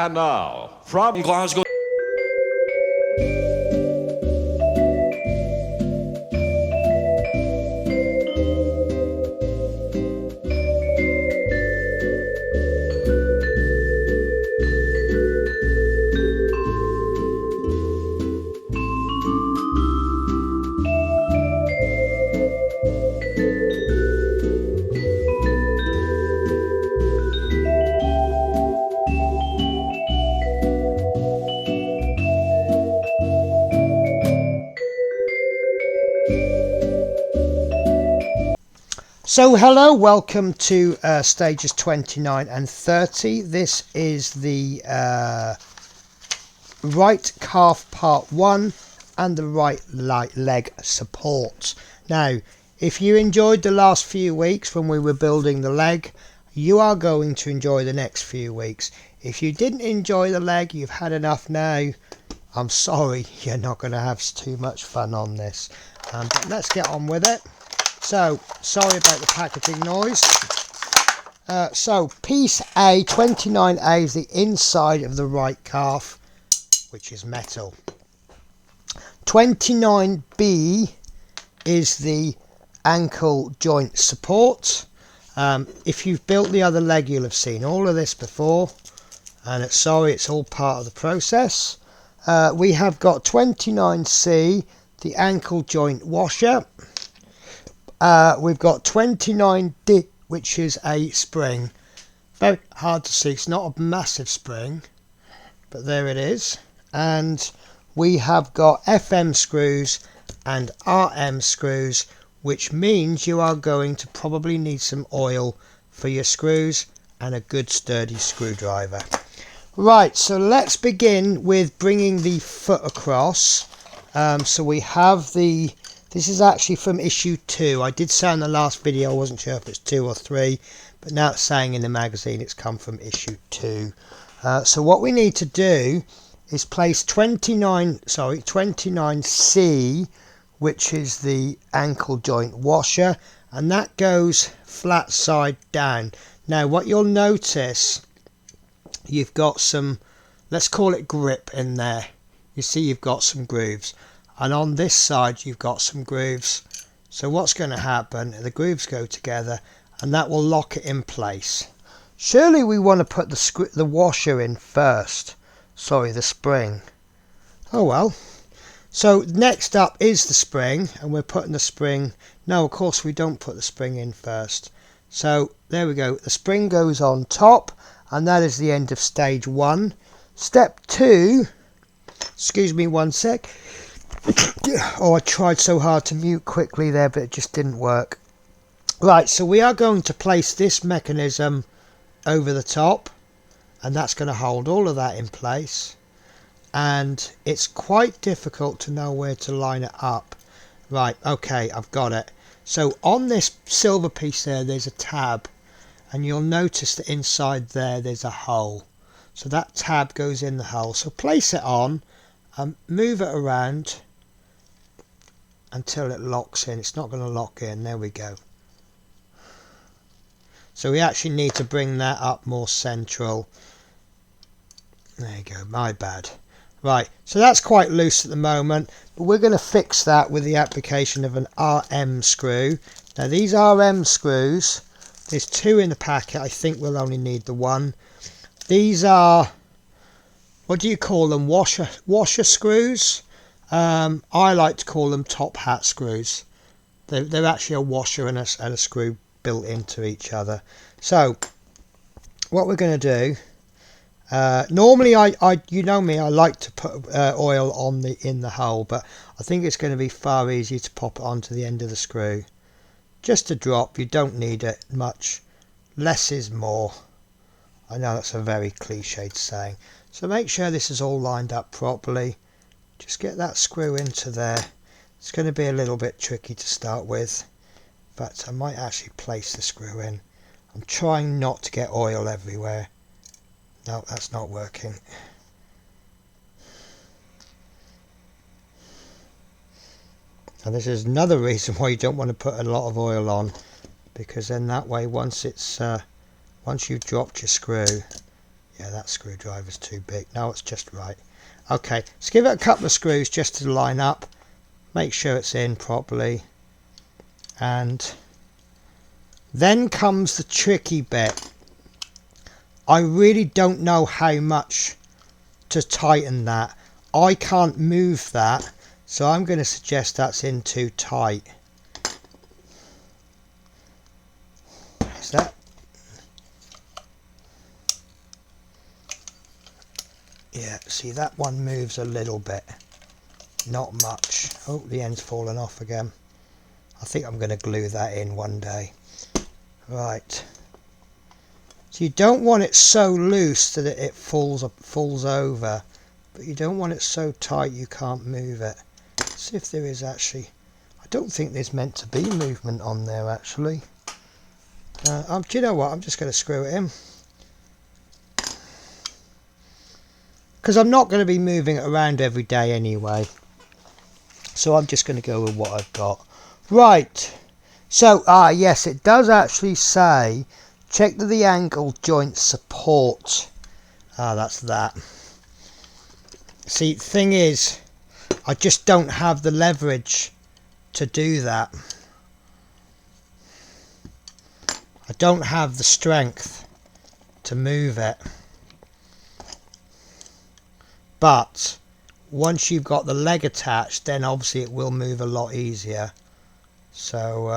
And now, from Glasgow. So hello, welcome to stages 29 and 30. This is the right calf part 1 and the right leg support. Now, if you enjoyed the last few weeks when we were building the leg, you are going to enjoy the next few weeks. If you didn't enjoy the leg, you've had enough now. I'm sorry, you're not going to have too much fun on this. But let's get on with it. So, sorry about the packaging noise. So, piece A, 29A, is the inside of the right calf, which is metal. 29B is the ankle joint support. If you've built the other leg, you'll have seen all of this before. And it's all part of the process. We have got 29C, the ankle joint washer. We've got 29D, which is a spring. Very hard to see, it's not a massive spring, but there it is. And we have got FM screws and RM screws, which means you are going to probably need some oil for your screws and a good sturdy screwdriver. Right, so let's begin with bringing the foot across. So we have this is actually from issue 2. I did say in the last video I wasn't sure if it's 2 or 3, but now it's saying in the magazine it's come from issue 2. So what we need to do is place 29C, which is the ankle joint washer, and that goes flat side down. Now what you'll notice, you've got some, let's call it grip in there. You see you've got some grooves. And on this side you've got some grooves. So what's going to happen, the grooves go together and that will lock it in place. Surely we want to put the washer in first. Sorry, the spring. Oh well. So next up is the spring, and we're putting the spring. No, of course we don't put the spring in first. So there we go. The spring goes on top, and that is the end of stage 1. Step 2, excuse me one sec. Oh, I tried so hard to mute quickly there, but it just didn't work. Right, so we are going to place this mechanism over the top, and that's going to hold all of that in place. And it's quite difficult to know where to line it up. Right, okay, I've got it. So on this silver piece there's a tab, and you'll notice that inside there's a hole. So that tab goes in the hole. So place it on and move it around until it locks in. It's not going to lock in. There we go. So we actually need to bring that up more central. There you go, my bad. Right, so that's quite loose at the moment, but we're going to fix that with the application of an RM screw. Now these RM screws, there's 2 in the packet. I think we'll only need the 1. These are, what do you call them, washer screws? I like to call them top hat screws. They're actually a washer and a screw built into each other. So what we're going to do, normally you know me, I like to put oil on in the hole, but I think it's going to be far easier to pop it onto the end of the screw. Just a drop, you don't need it much. Less is more. I know that's a very cliched saying. So make sure this is all lined up properly. Just get that screw into there. It's going to be a little bit tricky to start with, but I might actually place the screw in. I'm trying not to get oil everywhere. No, that's not working. And this is another reason why you don't want to put a lot of oil on, because then that way once you've dropped your screw, Yeah, that screwdriver's too big. No, it's just right. Okay, let's give it a couple of screws just to line up. Make sure it's in properly. And then comes the tricky bit. I really don't know how much to tighten that. I can't move that, so I'm going to suggest that's in too tight. Is that? Yeah, see, that one moves a little bit. Not much. Oh, the end's fallen off again. I think I'm going to glue that in one day. Right. So you don't want it so loose that it falls over, but you don't want it so tight you can't move it. Let's see if there is actually. I don't think there's meant to be movement on there actually. Do you know what? I'm just going to screw it in. Because I'm not going to be moving it around every day anyway. So I'm just going to go with what I've got. Right. So, yes, it does actually say, check that the angle joint support. That's that. See, the thing is, I just don't have the leverage to do that. I don't have the strength to move it. But once you've got the leg attached, then obviously it will move a lot easier. So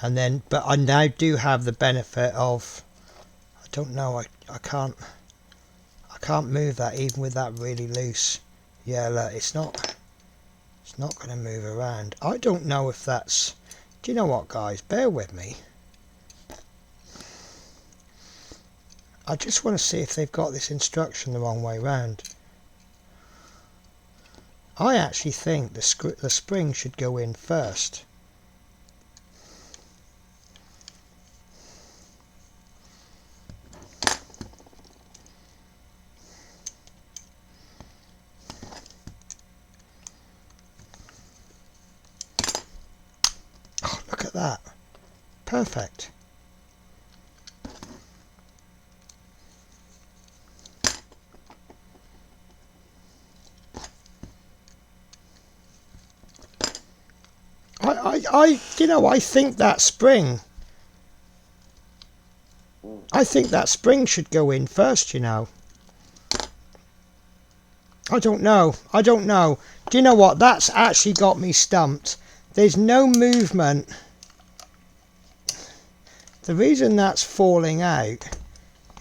and then, but I now do have the benefit of, I don't know, I can't move that even with that really loose. Yeah, look, it's not going to move around. I don't know if that's, do you know what, guys, bear with me. I just want to see if they've got this instruction the wrong way round. I actually think the spring should go in first. Oh, look at that. Perfect. You know, I think that spring should go in first, you know. I don't know. Do you know what? That's actually got me stumped. There's no movement. The reason that's falling out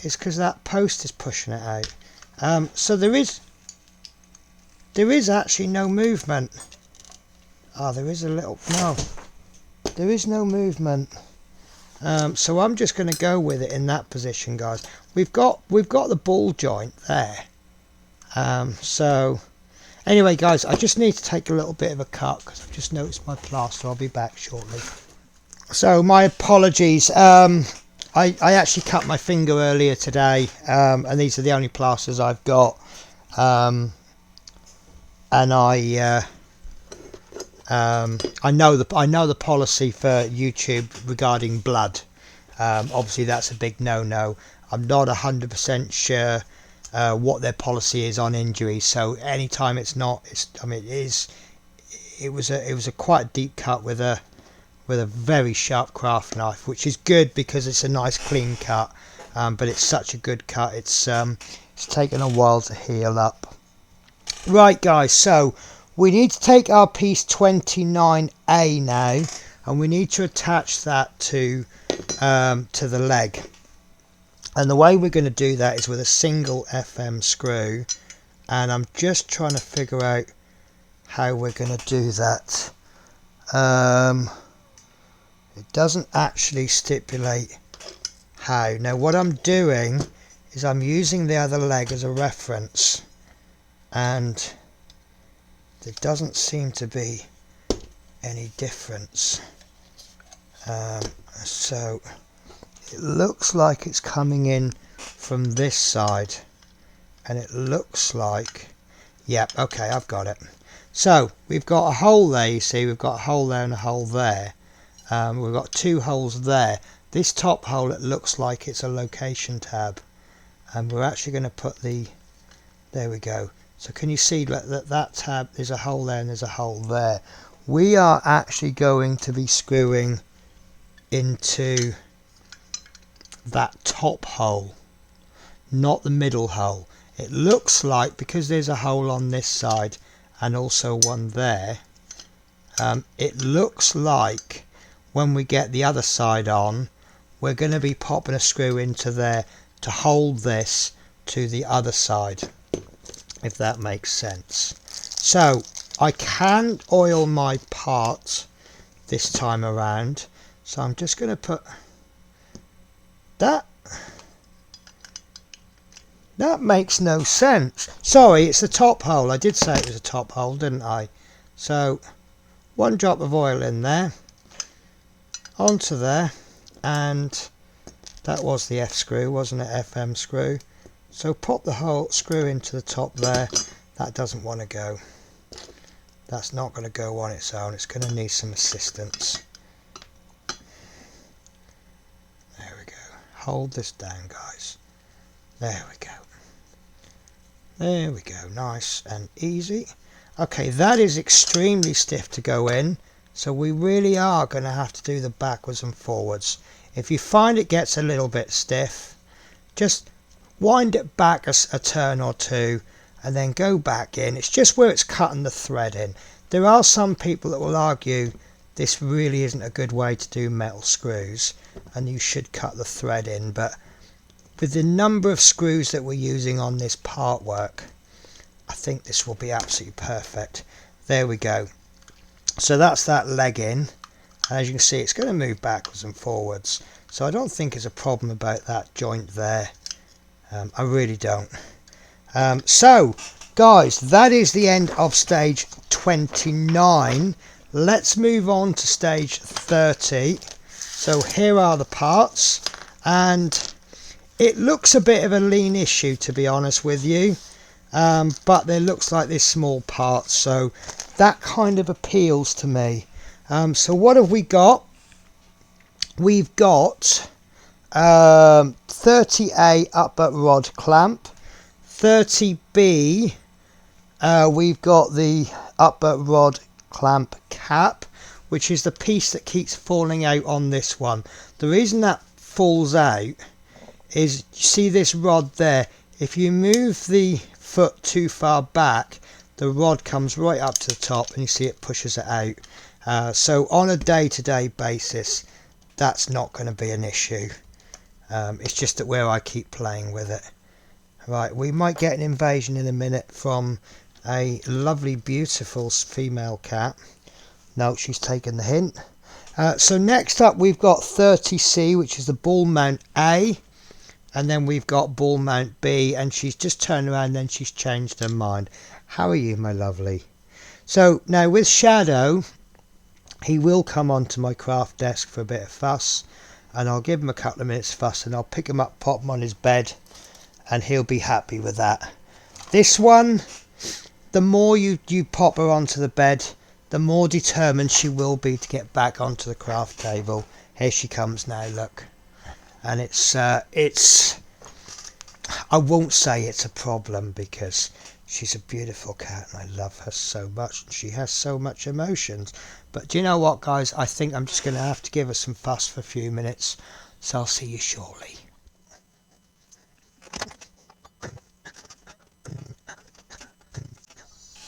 is because that post is pushing it out. So there is actually no movement. There is a little, no, there is no movement. So I'm just going to go with it in that position, guys. We've got the ball joint there. So anyway, guys, I just need to take a little bit of a cut because I've just noticed my plaster. I'll be back shortly. So my apologies. I actually cut my finger earlier today, and these are the only plasters I've got. And I know the policy for YouTube regarding blood. Obviously, that's a big no-no. I'm not 100% sure what their policy is on injuries. So anytime it was a quite deep cut with a very sharp craft knife, which is good because it's a nice clean cut. But it's such a good cut. It's taken a while to heal up. Right, guys. So we need to take our piece 29A now, and we need to attach that to the leg. And the way we're going to do that is with a single FM screw, and I'm just trying to figure out how we're going to do that. It doesn't actually stipulate how. Now what I'm doing is I'm using the other leg as a reference, and there doesn't seem to be any difference. So it looks like it's coming in from this side, and it looks like, yep, okay, I've got it. So we've got a hole there, you see, we've got a hole there and a hole there. We've got two holes there. This top hole, it looks like it's a location tab. and we're actually going to put the, there we go. So can you see that tab, there's a hole there and there's a hole there. We are actually going to be screwing into that top hole, not the middle hole. It looks like, because there's a hole on this side and also one there, it looks like when we get the other side on, we're going to be popping a screw into there to hold this to the other side, if that makes sense. So I can oil my part this time around, so I'm just going to put that. That makes no sense. Sorry, it's the top hole. I did say it was a top hole, didn't I? So one drop of oil in there, onto there, and that was the F screw, wasn't it? FM screw. So pop the whole screw into the top there. That doesn't want to go. That's not going to go on its own. It's going to need some assistance. There we go. Hold this down, guys. There we go. There we go. Nice and easy. Okay, that is extremely stiff to go in. So we really are going to have to do the backwards and forwards. If you find it gets a little bit stiff, just wind it back a turn or two and then go back in. It's just where it's cutting the thread in. There are some people that will argue this really isn't a good way to do metal screws and you should cut the thread in, but with the number of screws that we're using on this part work, I think this will be absolutely perfect. There we go. So that's that leg in, and as you can see it's going to move backwards and forwards, so I don't think there's a problem about that joint there. I really don't. So guys, that is the end of stage 29. Let's move on to stage 30. So here are the parts, and it looks a bit of a lean issue, to be honest with you, but there looks like there's small parts, so that kind of appeals to me. So what have we got? We've got 30A upper rod clamp, 30B we've got the upper rod clamp cap, which is the piece that keeps falling out on this one. The reason that falls out is, you see this rod there, if you move the foot too far back, the rod comes right up to the top and you see it pushes it out. So on a day-to-day basis that's not going to be an issue. It's just that where I keep playing with it. Right, we might get an invasion in a minute from a lovely beautiful female cat. No, she's taken the hint. So next up we've got 30C, which is the ball mount A, and then we've got ball mount B, and she's just turned around and then she's changed her mind. How are you, my lovely? So now with Shadow, he will come onto my craft desk for a bit of fuss, and I'll give him a couple of minutes fuss and I'll pick him up, pop him on his bed, and he'll be happy with that. This one, the more you pop her onto the bed, the more determined she will be to get back onto the craft table. Here she comes now, look. And it's I won't say it's a problem, because she's a beautiful cat and I love her so much and she has so much emotions. But do you know what, guys? I think I'm just going to have to give her some fuss for a few minutes, so I'll see you shortly.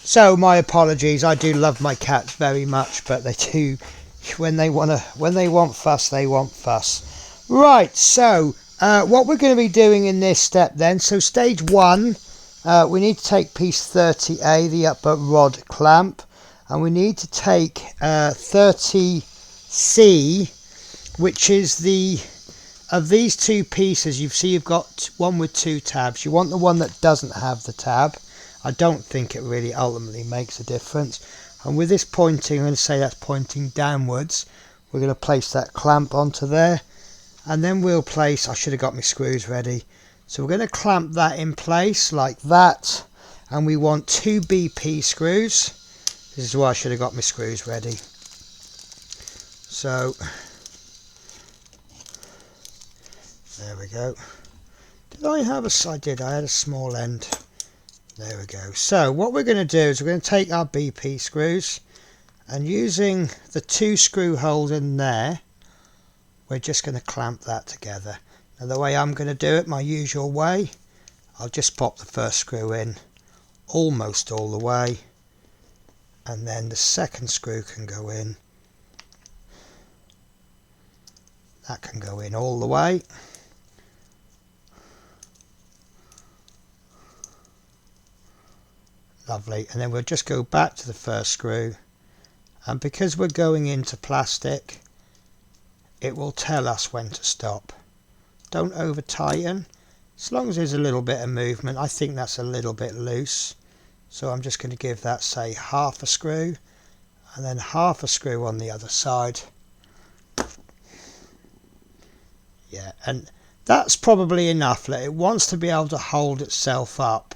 So my apologies, I do love my cats very much, but they do, when they want fuss, they want fuss. Right, so what we're going to be doing in this step then, so stage 1, we need to take piece 30A, the upper rod clamp, and we need to take 30C, which is the, of these two pieces, you see you've got one with 2 tabs. You want the one that doesn't have the tab. I don't think it really ultimately makes a difference. And with this pointing, I'm going to say that's pointing downwards. We're going to place that clamp onto there, and then we'll place, I should have got my screws ready. So we're going to clamp that in place like that, and we want 2 BP screws. This is why I should have got my screws ready. So there we go. Did I have a... I did, I had a small end. There we go. So what we're going to do is we're going to take our BP screws, and using the 2 screw holes in there, we're just going to clamp that together. Now the way I'm going to do it, my usual way, I'll just pop the first screw in almost all the way, and then the second screw can go in. That can go in all the way. Lovely. And then we'll just go back to the first screw, and because we're going into plastic, it will tell us when to stop. Don't over tighten. As long as there's a little bit of movement. I think that's a little bit loose, so I'm just going to give that, say, half a screw, and then half a screw on the other side. Yeah, and that's probably enough. It wants to be able to hold itself up,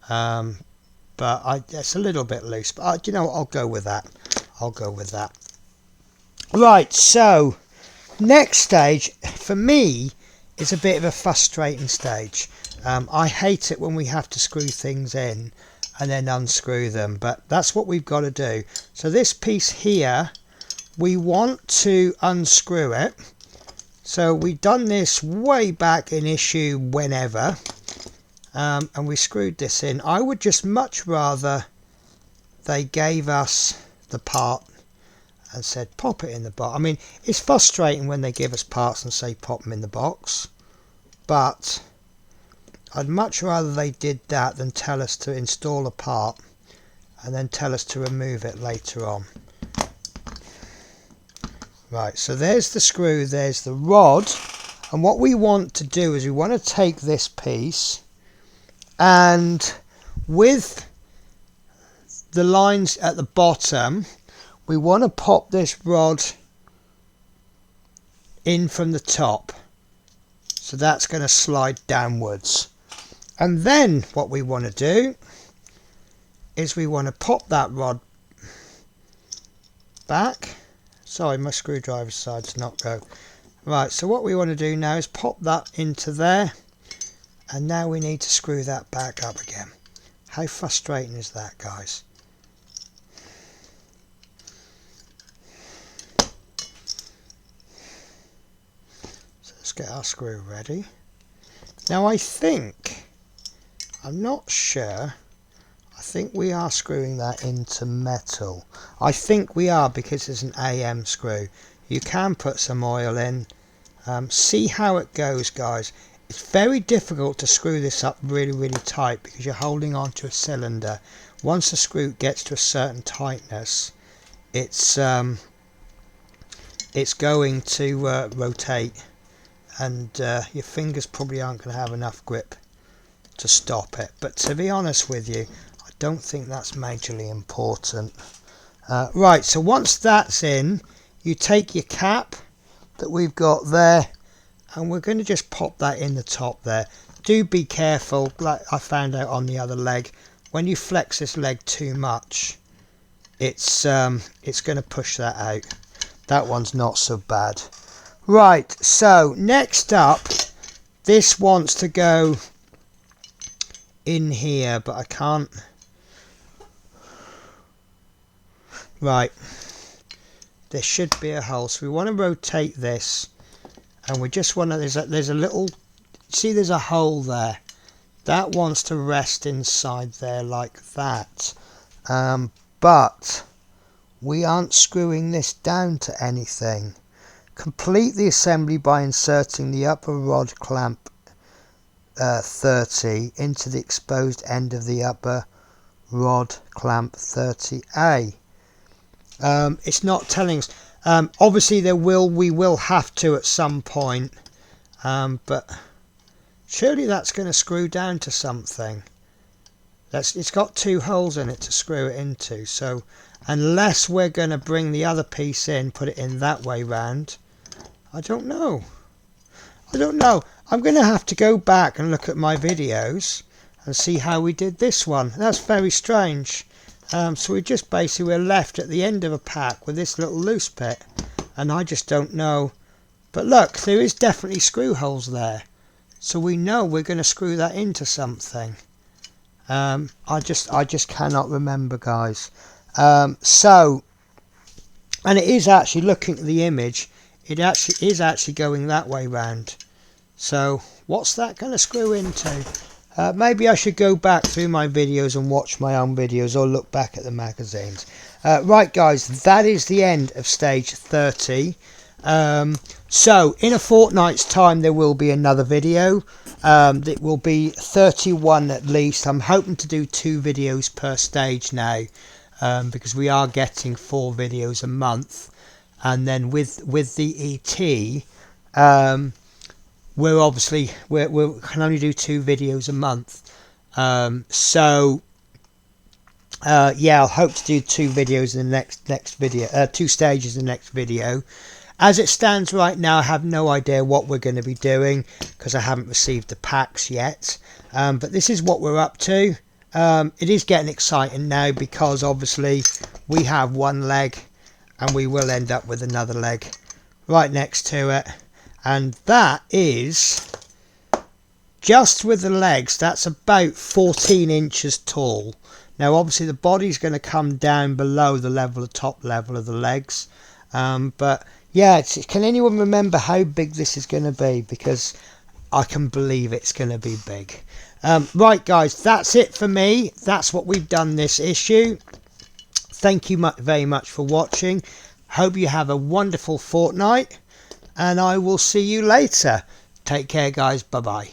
but it's a little bit loose, but you know what, I'll go with that. I'll go with that. Right, so next stage for me is a bit of a frustrating stage. I hate it when we have to screw things in and then unscrew them, but that's what we've got to do. So this piece here, we want to unscrew it. So we've done this way back in issue whenever, and we screwed this in. I would just much rather they gave us the part and said pop it in the box. I mean, it's frustrating when they give us parts and say pop them in the box, but I'd much rather they did that than tell us to install a part and then tell us to remove it later on. Right, so there's the screw, there's the rod, and what we want to do is we want to take this piece, and with the lines at the bottom, we want to pop this rod in from the top. So that's going to slide downwards. And then what we want to do is we want to pop that rod back. Sorry, my screwdriver decided to not go. Right, so what we want to do now is pop that into there, and now we need to screw that back up again. How frustrating is that, guys? So let's get our screw ready. Now I think, I'm not sure, I think we are screwing that into metal. I think we are, because it's an AM screw. You can put some oil in. See how it goes, guys. It's very difficult to screw this up really tight because you're holding on to a cylinder. Once the screw gets to a certain tightness, it's going to rotate, and your fingers probably aren't going to have enough grip to stop it. But to be honest with you, I don't think that's majorly important. Right, so once that's in, you take your cap that we've got there, and we're going to just pop that in the top there. Do be careful, like I found out on the other leg, when you flex this leg too much, it's going to push that out. That one's not so bad. Right, so next up, this wants to go in here, but I can't. Right, there should be a hole, so we want to rotate this, and we just want to, there's a little, see there's a hole there, that wants to rest inside there like that, but we aren't screwing this down to anything. Complete the assembly by inserting the upper rod clamp 30 into the exposed end of the upper rod clamp 30A. It's not telling us. Obviously we will have to at some point, but surely that's going to screw down to something. It's got 2 holes in it to screw it into, so unless we're going to bring the other piece in, put it in that way round, I don't know. I'm going to have to go back and look at my videos and see how we did this one. That's very strange. So we just basically, we're left at the end of a pack with this little loose bit, and I just don't know. But look, there is definitely screw holes there, so we know we're going to screw that into something. I just cannot remember, guys. So, and it is actually, looking at the image, it actually is actually going that way round. So what's that going to screw into? Maybe I should go back through my videos and watch my own videos, or look back at the magazines. Right, guys, that is the end of stage 30. So in a fortnight's time there will be another video. It will be 31 at least. I'm hoping to do 2 videos per stage now, because we are getting 4 videos a month, and then with the ET, we can only do 2 videos a month. Yeah, I'll hope to do 2 videos in the next video, 2 stages in the next video. As it stands right now, I have no idea what we're going to be doing, because I haven't received the packs yet. But this is what we're up to. It is getting exciting now, because obviously we have one leg, and we will end up with another leg right next to it. And that is, just with the legs, that's about 14 inches tall. Now obviously the body's going to come down below the top level of the legs. But yeah, can anyone remember how big this is going to be? Because I can believe it's going to be big. Right, guys, that's it for me. That's what we've done this issue. Thank you very much for watching. Hope you have a wonderful fortnight, and I will see you later. Take care, guys. Bye bye.